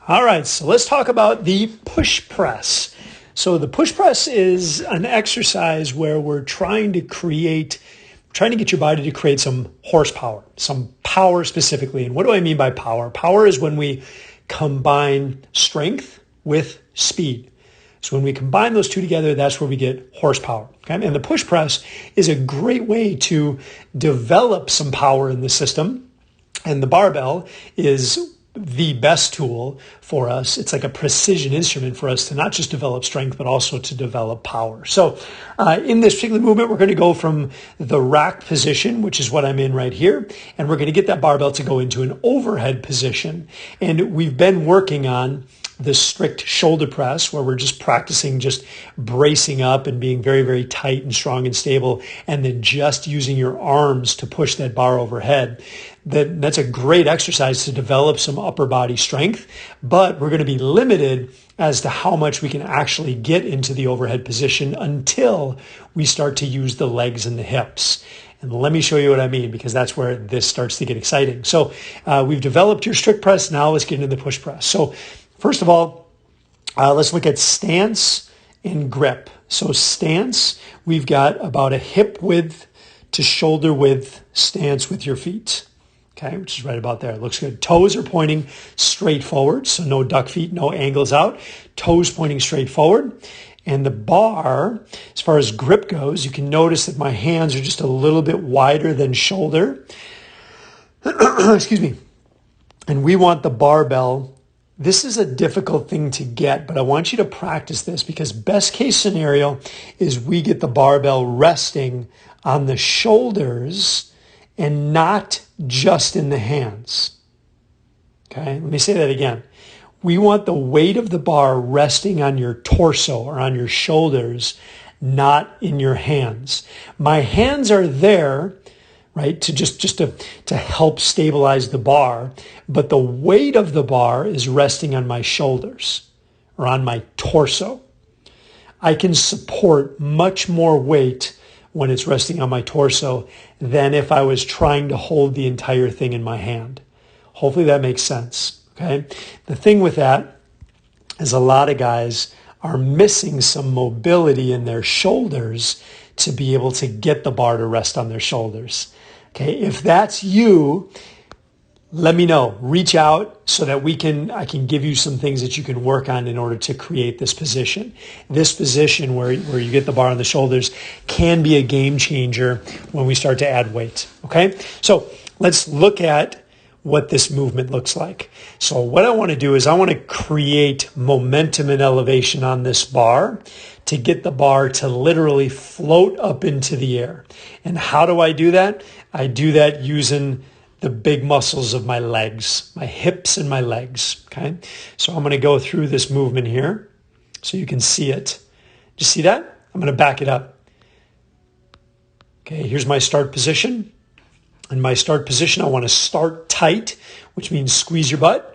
All right, so let's talk about the push press. So the push press is an exercise where we're trying to get your body to create some horsepower, some power specifically. And what do I mean by power? Power is when we combine strength with speed. So when we combine those two together, that's where we get horsepower. Okay? And the push press is a great way to develop some power in the system. And the barbell is the best tool for us. It's like a precision instrument for us to not just develop strength, but also to develop power. So in this particular movement, we're going to go from the rack position, which is what I'm in right here, and we're going to get that barbell to go into an overhead position. And we've been working on the strict shoulder press, where we're just practicing just bracing up and being very, very tight and strong and stable, and then just using your arms to push that bar overhead. That's a great exercise to develop some upper body strength, but we're going to be limited as to how much we can actually get into the overhead position until we start to use the legs and the hips. And let me show you what I mean, because that's where this starts to get exciting. So we've developed your strict press. Now let's get into the push press. So first of all, let's look at stance and grip. So stance, we've got about a hip width to shoulder width stance with your feet. Okay, which is right about there. It looks good. Toes are pointing straight forward, so no duck feet, no angles out. Toes pointing straight forward. And the bar, as far as grip goes, you can notice that my hands are just a little bit wider than shoulder. Excuse me. And we want the barbell. This is a difficult thing to get, but I want you to practice this, because best case scenario is we get the barbell resting on the shoulders and not just in the hands. Okay, let me say that again. We want the weight of the bar resting on your torso or on your shoulders, not in your hands. My hands are there, right, to help stabilize the bar, but the weight of the bar is resting on my shoulders or on my torso. I can support much more weight when it's resting on my torso than if I was trying to hold the entire thing in my hand. Hopefully that makes sense, okay? The thing with that is a lot of guys are missing some mobility in their shoulders to be able to get the bar to rest on their shoulders. Okay, if that's you, let me know. Reach out so that I can give you some things that you can work on in order to create this position. This position where you get the bar on the shoulders can be a game changer when we start to add weight. Okay, so let's look at what this movement looks like. So what I want to do is I want to create momentum and elevation on this bar to get the bar to literally float up into the air. And how do I do that? I do that using the big muscles of my legs, my hips and my legs, okay? So I'm going to go through this movement here so you can see it. Do you see that? I'm going to back it up. Okay, here's my start position. In my start position, I want to start tight, which means squeeze your butt.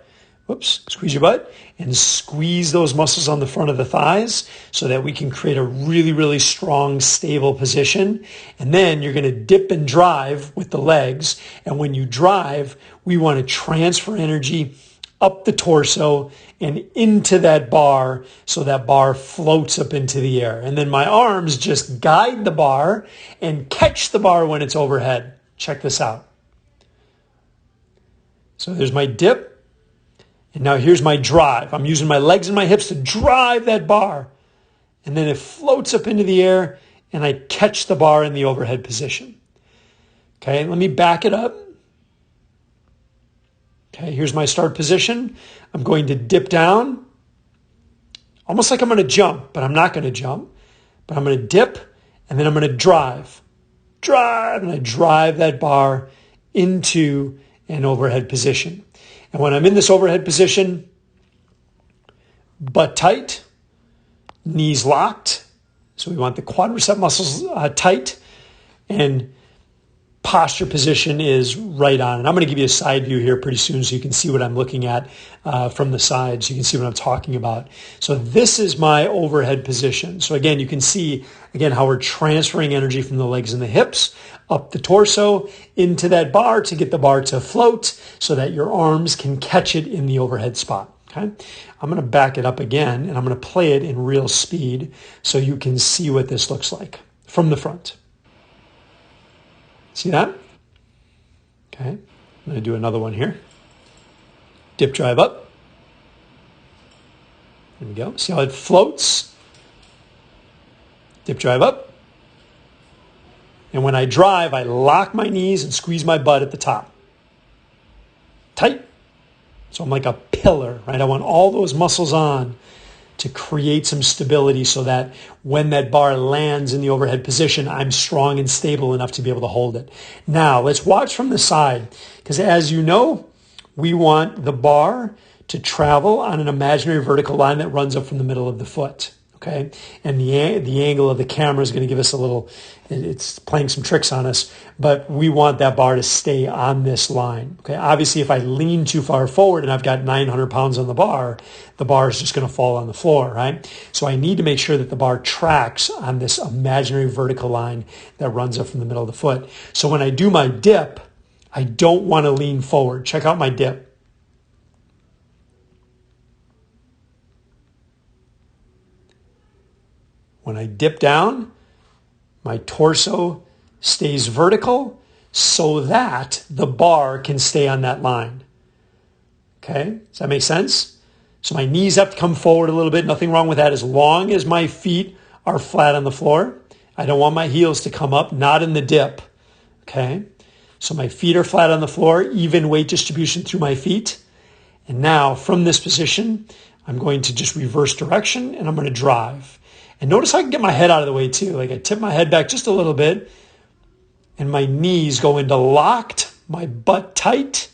Squeeze your butt and squeeze those muscles on the front of the thighs so that we can create a really, really strong, stable position. And then you're going to dip and drive with the legs. And when you drive, we want to transfer energy up the torso and into that bar so that bar floats up into the air. And then my arms just guide the bar and catch the bar when it's overhead. Check this out. So there's my dip. And now here's my drive. I'm using my legs and my hips to drive that bar. And then it floats up into the air and I catch the bar in the overhead position. Okay, let me back it up. Okay, here's my start position. I'm going to dip down, almost like I'm going to jump, but I'm not going to jump. But I'm going to dip and then I'm going to drive. And I drive that bar into an overhead position. And when I'm in this overhead position, butt tight, knees locked. So we want the quadricep muscles tight, and posture position is right on. And I'm going to give you a side view here pretty soon so you can see what I'm looking at from the side, so you can see what I'm talking about. So this is my overhead position. So again, you can see, how we're transferring energy from the legs and the hips up the torso into that bar to get the bar to float so that your arms can catch it in the overhead spot. Okay, I'm going to back it up again and I'm going to play it in real speed so you can see what this looks like from the front. See that? Okay, I'm going to do another one here. Dip drive up. There we go. See how it floats? Dip drive up. And when I drive, I lock my knees and squeeze my butt at the top. Tight. So I'm like a pillar, right? I want all those muscles on to create some stability so that when that bar lands in the overhead position, I'm strong and stable enough to be able to hold it. Now, let's watch from the side, because as you know, we want the bar to travel on an imaginary vertical line that runs up from the middle of the foot. Okay, and the angle of the camera is going to give us a little, it's playing some tricks on us, but we want that bar to stay on this line. Okay, obviously if I lean too far forward and I've got 900 pounds on the bar is just going to fall on the floor, right? So I need to make sure that the bar tracks on this imaginary vertical line that runs up from the middle of the foot. So when I do my dip, I don't want to lean forward. Check out my dip. When I dip down, my torso stays vertical so that the bar can stay on that line. Okay, does that make sense? So my knees have to come forward a little bit. Nothing wrong with that as long as my feet are flat on the floor. I don't want my heels to come up, not in the dip. Okay, so my feet are flat on the floor, even weight distribution through my feet. And now from this position, I'm going to just reverse direction and I'm going to drive. And notice I can get my head out of the way too. Like I tip my head back just a little bit and my knees go into locked, my butt tight,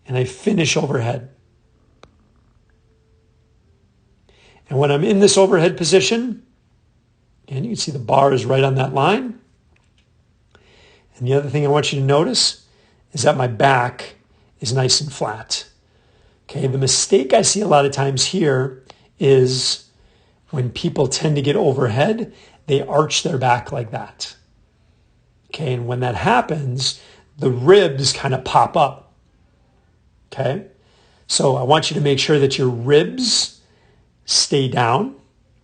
and I finish overhead. And when I'm in this overhead position, again, you can see the bar is right on that line. And the other thing I want you to notice is that my back is nice and flat. Okay, the mistake I see a lot of times here is when people tend to get overhead, they arch their back like that. Okay, and when that happens, the ribs kind of pop up. Okay, so I want you to make sure that your ribs stay down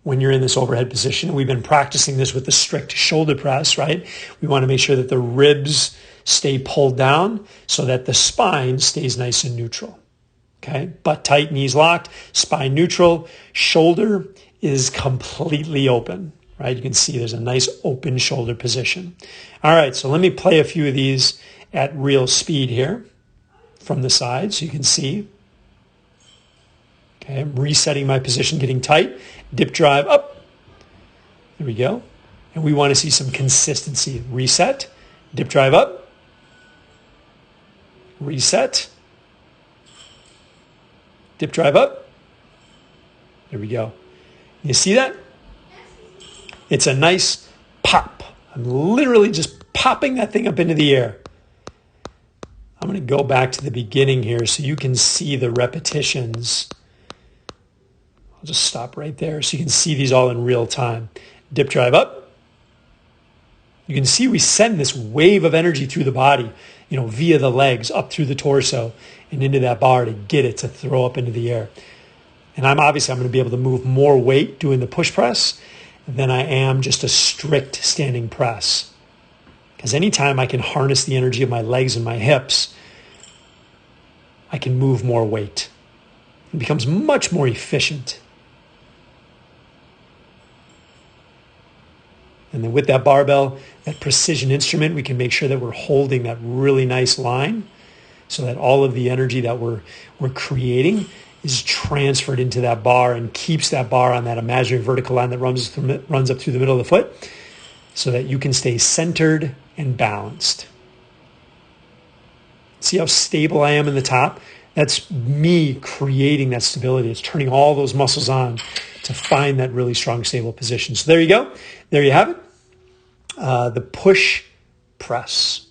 when you're in this overhead position. We've been practicing this with the strict shoulder press, right? We want to make sure that the ribs stay pulled down so that the spine stays nice and neutral. Okay, butt tight, knees locked, spine neutral, shoulder is completely open, right? You can see there's a nice open shoulder position. All right, so let me play a few of these at real speed here from the side so you can see. Okay, I'm resetting my position, getting tight, dip drive up. There we go. And we want to see some consistency. Reset, dip drive up, reset, dip drive up. There we go. You see that? It's a nice pop. I'm literally just popping that thing up into the air. I'm going to go back to the beginning here so you can see the repetitions. I'll just stop right there so you can see these all in real time. Dip drive up. You can see we send this wave of energy through the body, via the legs, up through the torso and into that bar to get it to throw up into the air. And I'm going to be able to move more weight doing the push press than I am just a strict standing press. Because anytime I can harness the energy of my legs and my hips, I can move more weight. It becomes much more efficient. And then with that barbell, that precision instrument, we can make sure that we're holding that really nice line so that all of the energy that we're creating is transferred into that bar and keeps that bar on that imaginary vertical line that runs up through the middle of the foot so that you can stay centered and balanced. See how stable I am in the top? That's me creating that stability. It's turning all those muscles on to find that really strong, stable position. So there you go. There you have it. The push press.